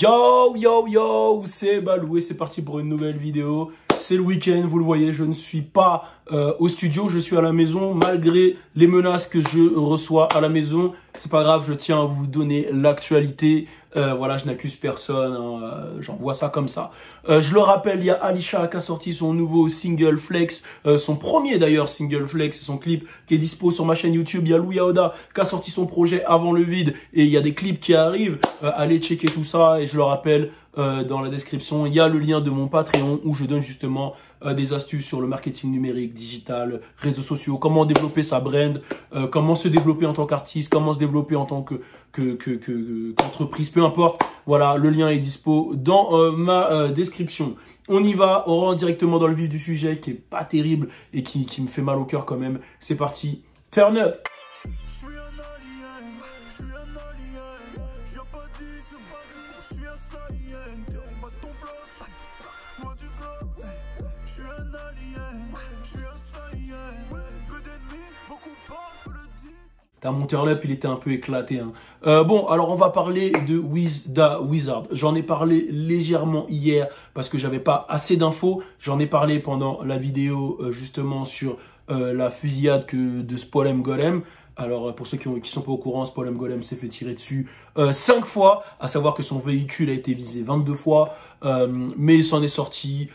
Yo, yo, yo, c'est Balou et c'est parti pour une nouvelle vidéo. C'est le week-end, vous le voyez, je ne suis pas au studio, je suis à la maison malgré les menaces que je reçois à la maison. C'est pas grave, je tiens à vous donner l'actualité. Voilà, je n'accuse personne, hein, j'envoie ça comme ça. Je le rappelle, il y a Alisha qui a sorti son nouveau single Flex, son premier d'ailleurs single Flex, c'est son clip qui est dispo sur ma chaîne YouTube. Il y a Louis Aoda qui a sorti son projet Avant le vide et il y a des clips qui arrivent. Allez checker tout ça et je le rappelle, dans la description, il y a le lien de mon Patreon où je donne justement des astuces sur le marketing numérique, digital, réseaux sociaux, comment développer sa brand, comment se développer en tant qu'artiste, comment se développer en tant qu'entreprise, peu importe. Voilà, le lien est dispo dans ma description. On y va, on rentre directement dans le vif du sujet qui est pas terrible et qui me fait mal au cœur quand même. C'est parti, turn up! Mon turn-up, il était un peu éclaté. Hein. Bon, alors on va parler de Wiz Da Wizard. J'en ai parlé légèrement hier parce que j'avais pas assez d'infos. J'en ai parlé pendant la vidéo justement sur la fusillade de Spolem Golem. Alors pour ceux qui sont pas au courant, Spolem Golem s'est fait tirer dessus 5 fois, à savoir que son véhicule a été visé 22 fois, mais il s'en est sorti.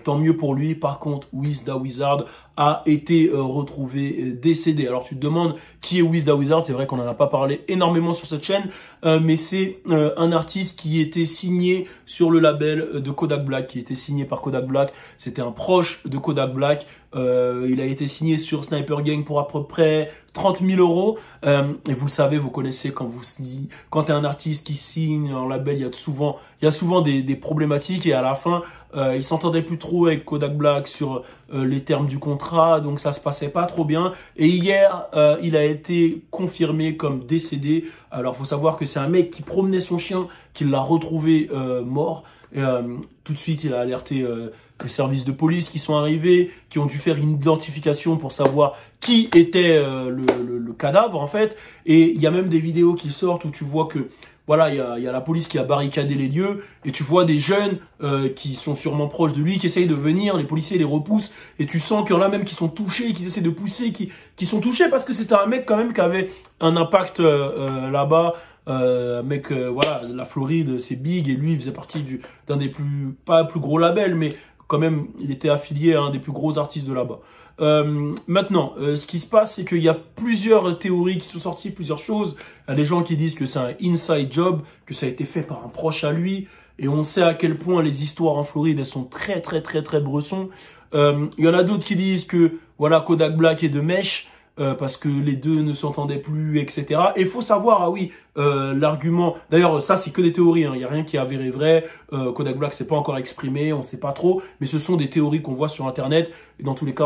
Tant mieux pour lui. Par contre, Wiz Da Wizard a été retrouvé décédé. Alors tu te demandes qui est Wiz Da Wizard. C'est vrai qu'on n'en a pas parlé énormément sur cette chaîne, mais c'est un artiste qui était signé sur le label de Kodak Black, qui était signé par Kodak Black. C'était un proche de Kodak Black. Il a été signé sur Sniper Gang pour à peu près 30 000 euros. Et vous le savez, vous connaissez quand tu es un artiste qui signe un label, il y a souvent des problématiques et à la fin, il s'entendait plus trop avec Kodak Black sur les termes du contrat, donc ça se passait pas trop bien. Et hier, il a été confirmé comme décédé. Alors, faut savoir que c'est un mec qui promenait son chien, qui l'a retrouvé mort. Et, tout de suite, il a alerté les services de police qui sont arrivés, qui ont dû faire une identification pour savoir qui était le cadavre en fait. Et il y a même des vidéos qui sortent où tu vois que voilà, il y a la police qui a barricadé les lieux et tu vois des jeunes qui sont sûrement proches de lui, qui essayent de venir, les policiers les repoussent et tu sens qu'il y en a même qui sont touchés, qui essaient de pousser, qui sont touchés parce que c'était un mec quand même qui avait un impact là-bas. Mec, voilà, la Floride, c'est big et lui, il faisait partie d'un des pas plus gros labels, mais quand même, il était affilié à un des plus gros artistes de là-bas. Maintenant, ce qui se passe, c'est qu'il y a plusieurs théories qui sont sorties, plusieurs choses. Il y a des gens qui disent que c'est un inside job, que ça a été fait par un proche à lui. Et on sait à quel point les histoires en Floride, elles sont très, très, très, très bressons. Il y en a d'autres qui disent que, voilà, Kodak Black est de mèche. Parce que les deux ne s'entendaient plus, etc. Et il faut savoir, ah oui, l'argument... D'ailleurs, ça, c'est que des théories, hein. Il n'y a rien qui est avéré vrai. Kodak Black s'est pas encore exprimé, on ne sait pas trop. Mais ce sont des théories qu'on voit sur Internet. Et dans tous les cas,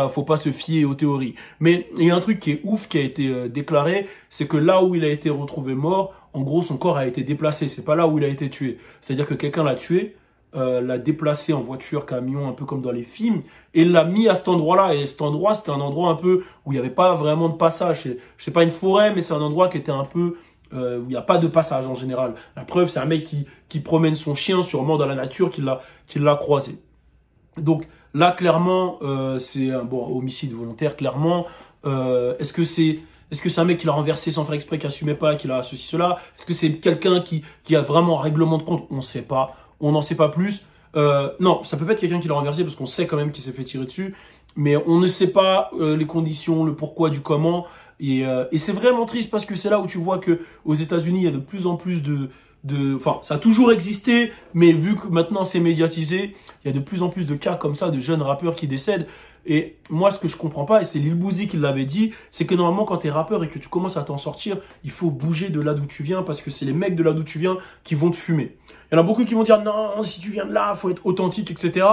faut pas se fier aux théories. Mais il y a un truc qui est ouf, qui a été déclaré, c'est que là où il a été retrouvé mort, en gros, son corps a été déplacé. C'est pas là où il a été tué. C'est-à-dire que quelqu'un l'a tué, l'a déplacé en voiture, camion, un peu comme dans les films, et l'a mis à cet endroit-là. Et cet endroit, c'était un endroit un peu où il n'y avait pas vraiment de passage. Je sais pas une forêt, mais c'est un endroit qui était un peu où il n'y a pas de passage en général. La preuve, c'est un mec qui promène son chien sûrement dans la nature, qui l'a croisé. Donc là, clairement, c'est un homicide volontaire, clairement. Est-ce que c'est un mec qui l'a renversé sans faire exprès, qui assumait pas, qui l'a ceci, cela? Est-ce que c'est quelqu'un qui a vraiment un règlement de compte? On ne sait pas. On n'en sait pas plus. Non, ça peut pas être quelqu'un qui l'a renversé parce qu'on sait quand même qu'il s'est fait tirer dessus. Mais on ne sait pas les conditions, le pourquoi, du comment. Et c'est vraiment triste parce que c'est là où tu vois que aux États-Unis, il y a de plus en plus enfin, ça a toujours existé, mais vu que maintenant c'est médiatisé, il y a de plus en plus de cas comme ça, de jeunes rappeurs qui décèdent. Et moi, ce que je comprends pas, et c'est Lil Boozy qui l'avait dit, c'est que normalement, quand tu es rappeur et que tu commences à t'en sortir, il faut bouger de là d'où tu viens parce que c'est les mecs de là d'où tu viens qui vont te fumer. Il y en a beaucoup qui vont dire non, si tu viens de là, faut être authentique, etc.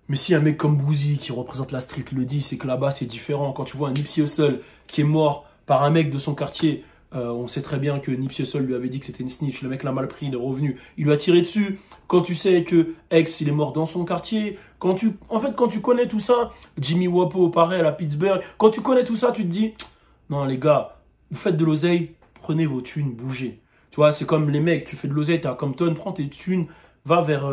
Mais si un mec comme Boozy qui représente la street le dit, c'est que là-bas, c'est différent. Quand tu vois un Nipsey Hussle qui est mort par un mec de son quartier, on sait très bien que Nipsey Hussle lui avait dit que c'était une snitch. Le mec l'a mal pris, il est revenu. Il lui a tiré dessus. Quand tu sais que X, il est mort dans son quartier. En fait, quand tu connais tout ça, Jimmy Wapo, pareil, à la Pittsburgh. Quand tu connais tout ça, tu te dis, non les gars, vous faites de l'oseille, prenez vos thunes, bougez. Tu vois, c'est comme les mecs, tu fais de l'oseille, t'es à Compton, prends tes thunes, va vers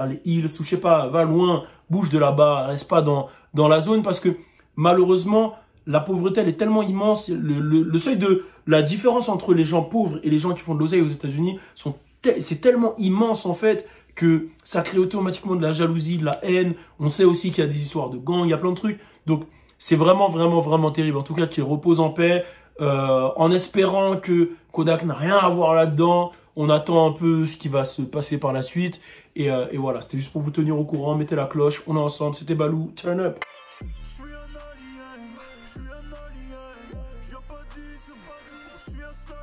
les Hills, ou je sais pas, va loin, bouge de là-bas, reste pas dans la zone parce que malheureusement, la pauvreté, elle est tellement immense. Le seuil de la différence entre les gens pauvres et les gens qui font de l'oseille aux États-Unis, c'est tellement immense en fait que ça crée automatiquement de la jalousie, de la haine. On sait aussi qu'il y a des histoires de gangs, il y a plein de trucs. Donc, c'est vraiment, vraiment, vraiment terrible. En tout cas, qu'il repose en paix, en espérant que Kodak n'a rien à voir là-dedans. On attend un peu ce qui va se passer par la suite. Et voilà, c'était juste pour vous tenir au courant. Mettez la cloche, on est ensemble. C'était Balou, turn up. Je suis un alien, je suis un alien. Je viens pas d'ici, je suis un